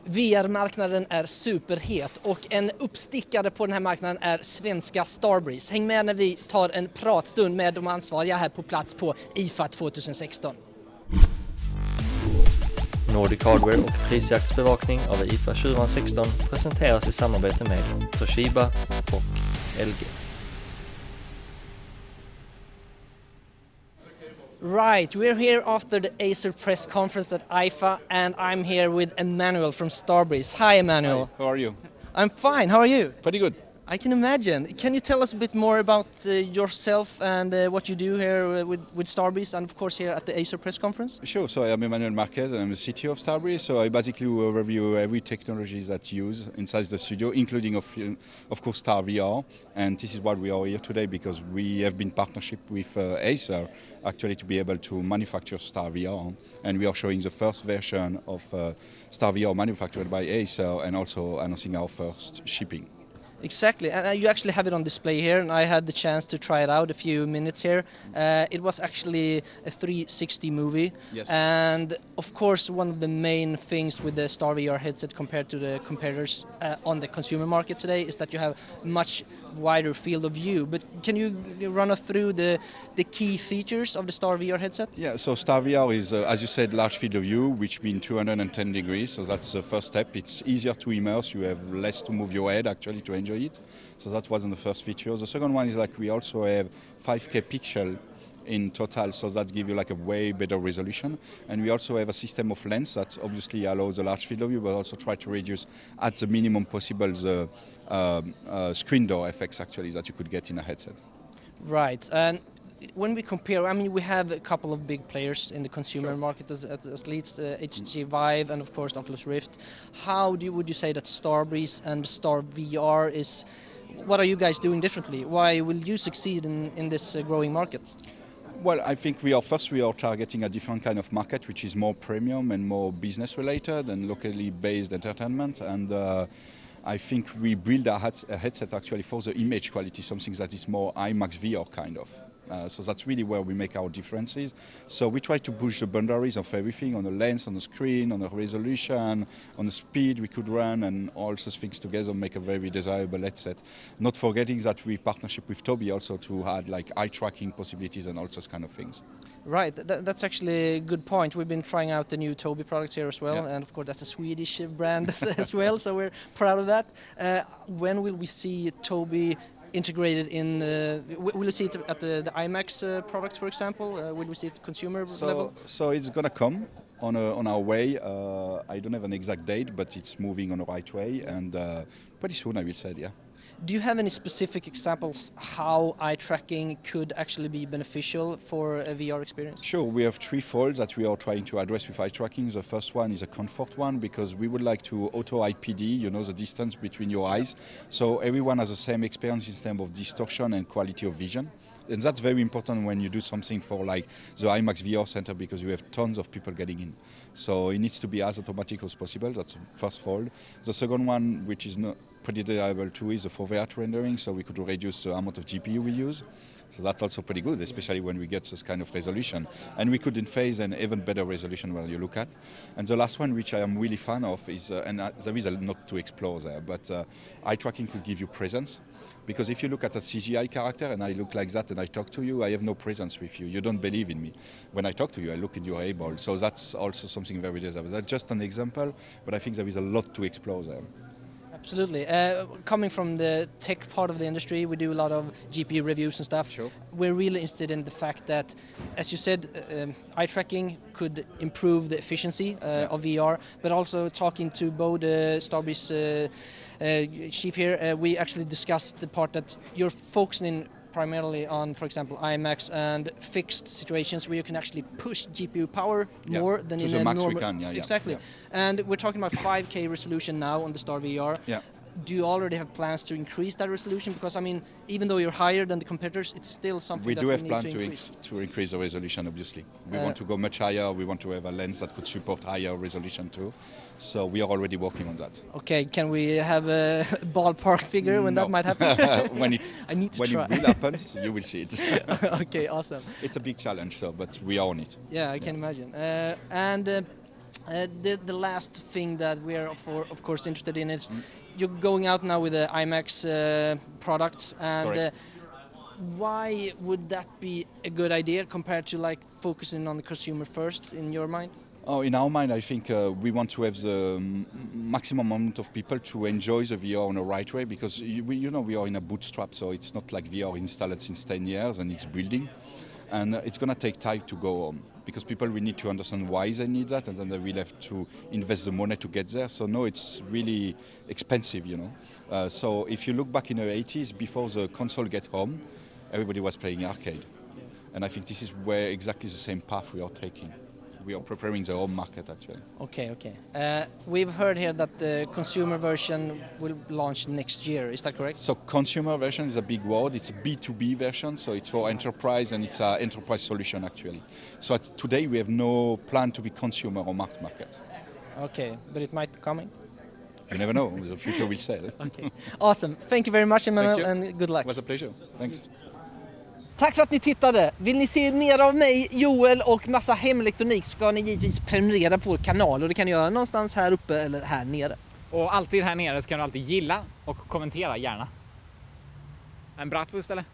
VR-marknaden är superhet och en uppstickare på den här marknaden är svenska Starbreeze. Häng med när vi tar en pratstund med de ansvariga här på plats på IFA 2016. Nordic Hardware och prisjaktsbevakning av IFA 2016 presenteras i samarbete med Toshiba och LG. Right, we're here after the Acer press conference at IFA and I'm here with Emmanuel from Starbreeze. Hi Emmanuel. Hi, how are you? I'm fine, how are you? Pretty good. I can imagine. Can you tell us a bit more about yourself and what you do here with Starbreeze and of course here at the Acer press conference? Sure, so I'm Emmanuel Marquez and I'm the CTO of Starbreeze, so I basically will review every technology that's used inside the studio, including of course StarVR, and this is what we are here today because we have been partnership with Acer actually to be able to manufacture StarVR, and we are showing the first version of StarVR manufactured by Acer and also announcing our first shipping. Exactly, and you actually have it on display here, and I had the chance to try it out a few minutes here. It was actually a 360 movie, yes. And of course one of the main things with the StarVR headset compared to the competitors on the consumer market today is that you have much wider field of view. But can you run us through the key features of the StarVR headset? Yeah, so StarVR is, as you said, large field of view, which means 210 degrees, so that's the first step. It's easier to immerse, you have less to move your head actually to enjoy it. So that was the first feature. The second one is like we also have 5K pixel in total, so that gives you like a way better resolution. And we also have a system of lens that obviously allows a large field of view, but also try to reduce at the minimum possible the screen door effects actually that you could get in a headset. Right. And when we compare, I mean, we have a couple of big players in the consumer Sure. market, at least HTC Vive and of course the Oculus Rift. How would you say that Starbreeze and StarVR is? What are you guys doing differently? Why will you succeed in this growing market? Well, I think we are targeting a different kind of market, which is more premium and more business related and locally based entertainment. And I think we build a headset actually for the image quality, something that is more IMAX VR kind of. So that's really where we make our differences. So we try to push the boundaries of everything on the lens, on the screen, on the resolution, on the speed we could run, and all those things together make a very desirable headset. Not forgetting that we partnership with Tobii also to add like eye tracking possibilities and all those kind of things. Right, that's actually a good point. We've been trying out the new Tobii products here as well, Yeah. and of course that's a Swedish brand as well, so we're proud of that. When will we see Tobii integrated in? Will we see it at the IMAX products, for example? Will we see it at consumer level? So it's gonna come on our way. I don't have an exact date, but it's moving on the right way, and pretty soon I will say, yeah. Do you have any specific examples how eye tracking could actually be beneficial for a VR experience? Sure, we have three folds that we are trying to address with eye tracking. The first one is a comfort one because we would like to auto IPD, you know, the distance between your eyes. So everyone has the same experience in terms of distortion and quality of vision. And that's very important when you do something for like the IMAX VR Center because you have tons of people getting in. So it needs to be as automatic as possible. That's the first fold. The second one, which is not pretty desirable too, is the 4VR rendering, so we could reduce the amount of GPU we use. So that's also pretty good, especially when we get this kind of resolution. And we could in phase an even better resolution when you look at. And the last one, which I am really fan of, is, and there is a lot to explore there, but eye tracking could give you presence. Because if you look at a CGI character and I look like that and I talk to you, I have no presence with you. You don't believe in me. When I talk to you, I look in your eyeball. So that's also something very desirable. That's just an example, but I think there is a lot to explore there. Absolutely. Coming from the tech part of the industry, we do a lot of GPU reviews and stuff. Sure. We're really interested in the fact that, as you said, eye tracking could improve the efficiency of VR, but also talking to both Starbreeze chief here, we actually discussed the part that you're focusing primarily on, for example, IMAX and fixed situations where you can actually push GPU power more than in a normal. We can, exactly. Yeah. And we're talking about 5K resolution now on the StarVR. Yeah. Do you already have plans to increase that resolution? Because I mean, even though you're higher than the competitors, it's still something that we need to increase. We do have plans to increase the resolution, obviously. We want to go much higher. We want to have a lens that could support higher resolution too. So we are already working on that. Okay, can we have a ballpark figure when that might happen? When it will happen, you will see it. Okay, awesome. It's a big challenge, but we are on it. Yeah, I can imagine. The last thing that we are of course interested in is you're going out now with the IMAX products, and why would that be a good idea compared to like focusing on the consumer first in your mind? Oh, in our mind, I think we want to have the maximum amount of people to enjoy the VR in the right way, because we are in a bootstrap, so it's not like VR installed since 10 years and it's building, and it's going to take time to go on, because people will need to understand why they need that, and then they will have to invest the money to get there. So no, it's really expensive, So if you look back in the 80s, before the console get home, everybody was playing arcade, and I think this is where exactly the same path we are taking. We are preparing the home market actually. Okay. We've heard here that the consumer version will launch next year. Is that correct? So consumer version is a big word. It's a B2B version, so it's for enterprise, and it's an enterprise solution actually. So today we have no plan to be consumer or mass market. Okay, but it might be coming. You never know. The future will sell. Okay. Awesome. Thank you very much, Emmanuel, and good luck. It was a pleasure. Thanks. Tack för att ni tittade. Vill ni se mer av mig, Joel och massa hemlektronik, ska ni givetvis prenumerera på vår kanal, och det kan ni göra någonstans här uppe eller här nere. Och alltid här nere så kan du alltid gilla och kommentera gärna. En bratwurst eller?